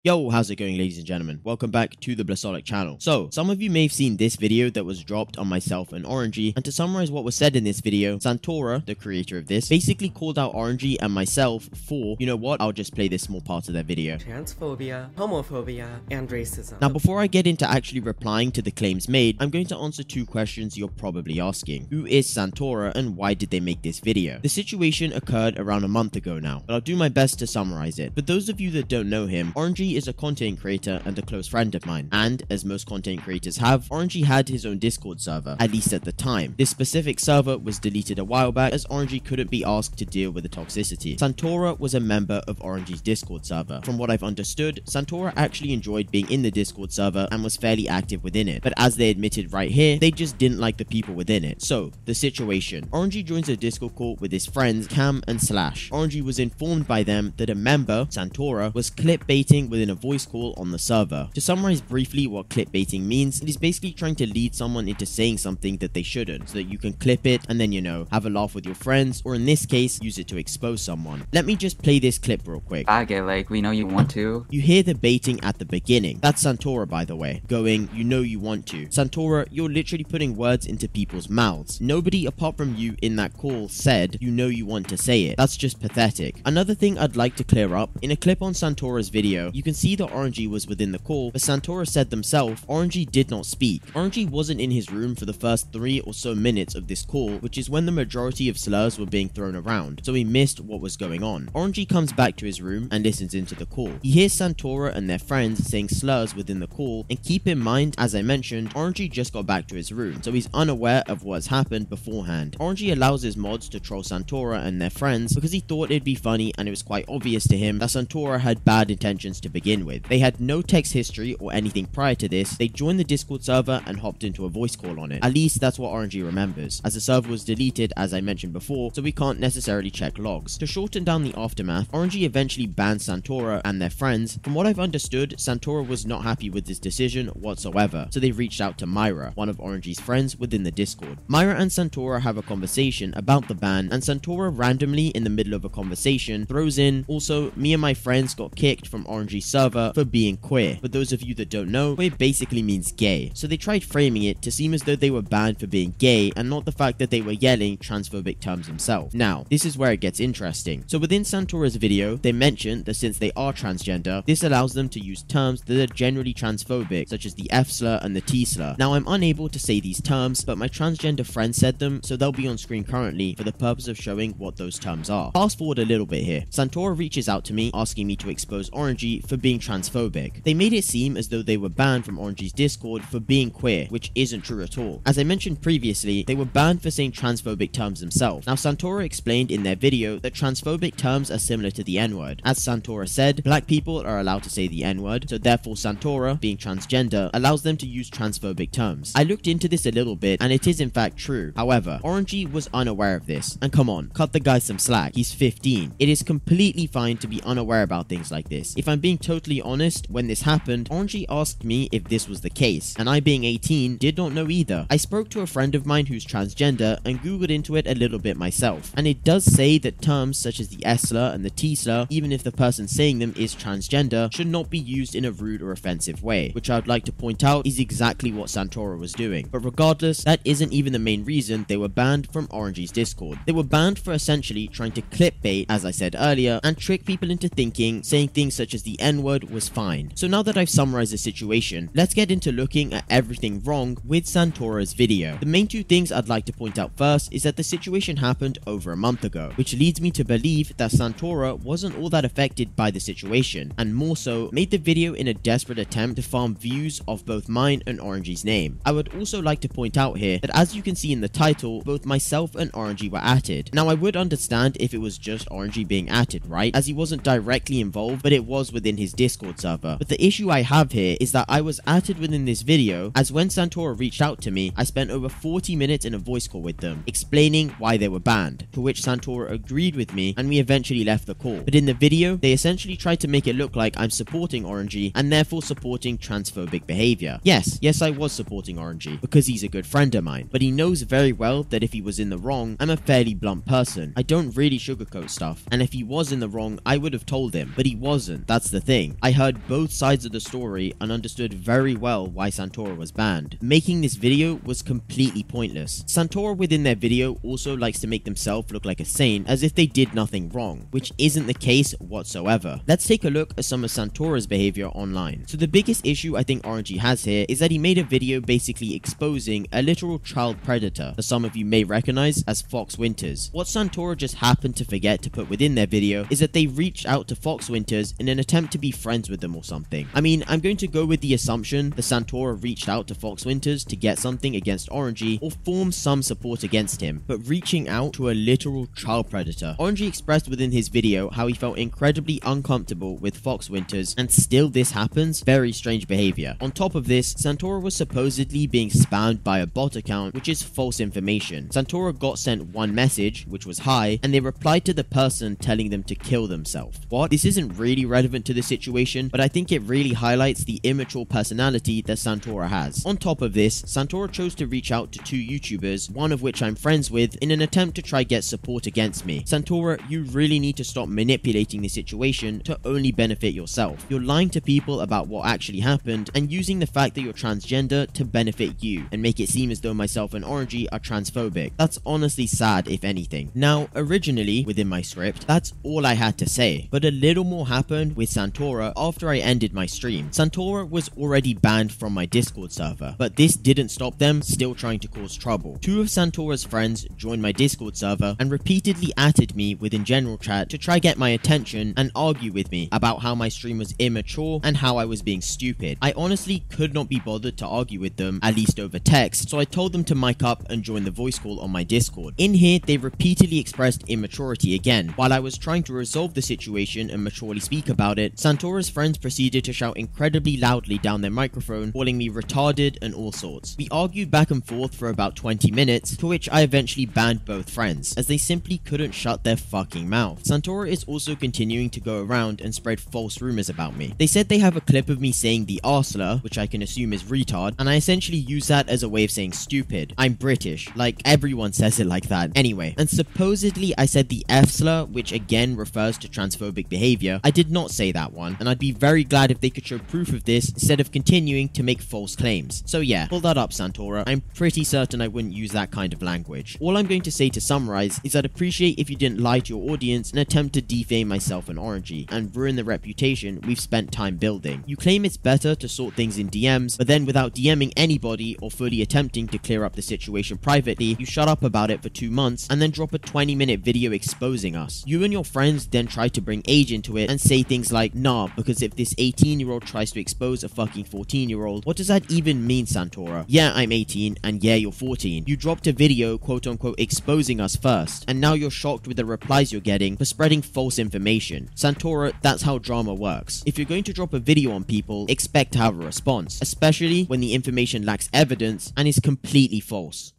Yo, how's it going, ladies and gentlemen? Welcome back to the Blissolic channel. So, some of you may have seen this video that was dropped on myself and Oranjie, and to summarize what was said in this video, Santaura, the creator of this, basically called out Oranjie and myself for, you know what, I'll just play this small part of their video. Transphobia, homophobia, and racism. Now, before I get into actually replying to the claims made, I'm going to answer two questions you're probably asking. Who is Santaura and why did they make this video? The situation occurred around a month ago now, but I'll do my best to summarize it. For those of you that don't know him, Oranjie is a content creator and a close friend of mine, and as most content creators have, Oranjie had his own Discord server, at least at the time. This specific server was deleted a while back as Oranjie couldn't be asked to deal with the toxicity. Santaura was a member of Orangie's Discord server. From what I've understood, Santaura actually enjoyed being in the Discord server and was fairly active within it, but as they admitted right here, they just didn't like the people within it. So, the situation. Oranjie joins a Discord call with his friends Cam and Slash. Oranjie was informed by them that a member, Santaura, was clickbaiting within a voice call on the server. To summarize briefly what clickbaiting means, it is basically trying to lead someone into saying something that they shouldn't, so that you can clip it and then, you know, have a laugh with your friends, or in this case, use it to expose someone. Let me just play this clip real quick. Like, we know you want to. You hear the baiting at the beginning. That's Santaura, by the way, going, you know you want to. Santaura, you're literally putting words into people's mouths. Nobody apart from you in that call said, you know you want to say it. That's just pathetic. Another thing I'd like to clear up, in a clip on Santaura's video, you can see that Oranjie was within the call, but Santaura said themselves, Oranjie did not speak. Oranjie wasn't in his room for the first 3 or so minutes of this call, which is when the majority of slurs were being thrown around, so he missed what was going on. Oranjie comes back to his room and listens into the call. He hears Santaura and their friends saying slurs within the call, and keep in mind, as I mentioned, Oranjie just got back to his room, so he's unaware of what has happened beforehand. Oranjie allows his mods to troll Santaura and their friends because he thought it'd be funny, and it was quite obvious to him that Santaura had bad intentions to begin with. They had no text history or anything prior to this. They joined the Discord server and hopped into a voice call on it. At least that's what Oranjie remembers, as the server was deleted, as I mentioned before, so we can't necessarily check logs. To shorten down the aftermath, Oranjie eventually banned Santaura and their friends. From what I've understood, Santaura was not happy with this decision whatsoever, so they reached out to Myra, one of Orangie's friends within the Discord. Myra and Santaura have a conversation about the ban, and Santaura randomly in the middle of a conversation throws in, also, me and my friends got kicked from Orangie's server for being queer. For those of you that don't know, queer basically means gay, so they tried framing it to seem as though they were banned for being gay and not the fact that they were yelling transphobic terms themselves. Now, this is where it gets interesting. So within Santaura's video, they mention that since they are transgender, this allows them to use terms that are generally transphobic, such as the F slur and the T slur. Now, I'm unable to say these terms, but my transgender friend said them, so they'll be on screen currently for the purpose of showing what those terms are. Fast forward a little bit here. Santaura reaches out to me, asking me to expose Oranjie for being transphobic. They made it seem as though they were banned from Orangie's Discord for being queer, which isn't true at all. As I mentioned previously, they were banned for saying transphobic terms themselves. Now, Santaura explained in their video that transphobic terms are similar to the N-word. As Santaura said, black people are allowed to say the N-word, so therefore Santaura, being transgender, allows them to use transphobic terms. I looked into this a little bit, and it is in fact true. However, Oranjie was unaware of this. And come on, cut the guy some slack. He's 15. It is completely fine to be unaware about things like this. If I'm being totally honest, when this happened, Oranjie asked me if this was the case, and I, being 18, did not know either. I spoke to a friend of mine who's transgender and googled into it a little bit myself, and it does say that terms such as the S slur and the T slur, even if the person saying them is transgender, should not be used in a rude or offensive way, which I would like to point out is exactly what Santaura was doing. But regardless, that isn't even the main reason they were banned from Orangie's Discord. They were banned for essentially trying to clickbait, as I said earlier, and trick people into thinking saying things such as the N-word was fine. So now that I've summarized the situation, let's get into looking at everything wrong with Santaura's video. The main two things I'd like to point out first is that the situation happened over a month ago, which leads me to believe that Santaura wasn't all that affected by the situation, and more so made the video in a desperate attempt to farm views of both mine and Orangie's name. I would also like to point out here that as you can see in the title, both myself and Oranjie were atted. Now, I would understand if it was just Oranjie being atted, right? As he wasn't directly involved, but it was within his Discord server. But the issue I have here is that I was atted within this video, as when Santaura reached out to me, I spent over 40 minutes in a voice call with them, explaining why they were banned, to which Santaura agreed with me, and we eventually left the call. But in the video, they essentially tried to make it look like I'm supporting Oranjie, and therefore supporting transphobic behavior. Yes, I was supporting Oranjie, because he's a good friend of mine, but he knows very well that if he was in the wrong, I'm a fairly blunt person. I don't really sugarcoat stuff, and if he was in the wrong, I would have told him, but he wasn't. That's the thing. thing. I heard both sides of the story and understood very well why Santaura was banned. Making this video was completely pointless. Santaura within their video also likes to make themselves look like a saint as if they did nothing wrong, which isn't the case whatsoever. Let's take a look at some of Santaura's behavior online. So the biggest issue I think Oranjie has here is that he made a video basically exposing a literal child predator that some of you may recognize as Fox Winters. What Santaura just happened to forget to put within their video is that they reached out to Fox Winters in an attempt to be friends with them or something. I mean, I'm going to go with the assumption that Santaura reached out to Fox Winters to get something against Oranjie or form some support against him, but reaching out to a literal child predator. Oranjie expressed within his video how he felt incredibly uncomfortable with Fox Winters, and still this happens. Very strange behavior. On top of this, Santaura was supposedly being spammed by a bot account, which is false information. Santaura got sent one message, which was hi, and they replied to the person telling them to kill themselves. What? This isn't really relevant to the situation, but I think it really highlights the immature personality that Santaura has. On top of this, Santaura chose to reach out to two YouTubers, one of which I'm friends with, in an attempt to try get support against me. Santaura, you really need to stop manipulating the situation to only benefit yourself. You're lying to people about what actually happened and using the fact that you're transgender to benefit you and make it seem as though myself and Oranjie are transphobic. That's honestly sad, if anything. Now, originally, within my script, that's all I had to say, but a little more happened with Santaura after I ended my stream. Santaura was already banned from my Discord server, but this didn't stop them still trying to cause trouble. Two of Santaura's friends joined my Discord server and repeatedly added me within general chat to try get my attention and argue with me about how my stream was immature and how I was being stupid. I honestly could not be bothered to argue with them, at least over text, so I told them to mic up and join the voice call on my Discord. In here, they repeatedly expressed immaturity again. While I was trying to resolve the situation and maturely speak about it, Santaura's friends proceeded to shout incredibly loudly down their microphone, calling me retarded and all sorts. We argued back and forth for about 20 minutes, to which I eventually banned both friends, as they simply couldn't shut their fucking mouth. Santaura is also continuing to go around and spread false rumors about me. They said they have a clip of me saying the R slur, which I can assume is retard, and I essentially use that as a way of saying stupid. I'm British, like everyone says it like that. Anyway, and supposedly I said the F slur, which again refers to transphobic behavior. I did not say that one, and I'd be very glad if they could show proof of this instead of continuing to make false claims. So yeah, pull that up, Santaura. I'm pretty certain I wouldn't use that kind of language. All I'm going to say to summarize is I'd appreciate if you didn't lie to your audience and attempt to defame myself and Oranjie, and ruin the reputation we've spent time building. You claim it's better to sort things in DMs, but then without DMing anybody or fully attempting to clear up the situation privately, you shut up about it for 2 months and then drop a 20-minute video exposing us. You and your friends then try to bring age into it and say things like, nah, because if this 18-year-old tries to expose a fucking 14-year-old, what does that even mean, Santaura? Yeah, I'm 18, and yeah, you're 14. You dropped a video, quote-unquote, exposing us first, and now you're shocked with the replies you're getting for spreading false information. Santaura, that's how drama works. If you're going to drop a video on people, expect to have a response, especially when the information lacks evidence and is completely false.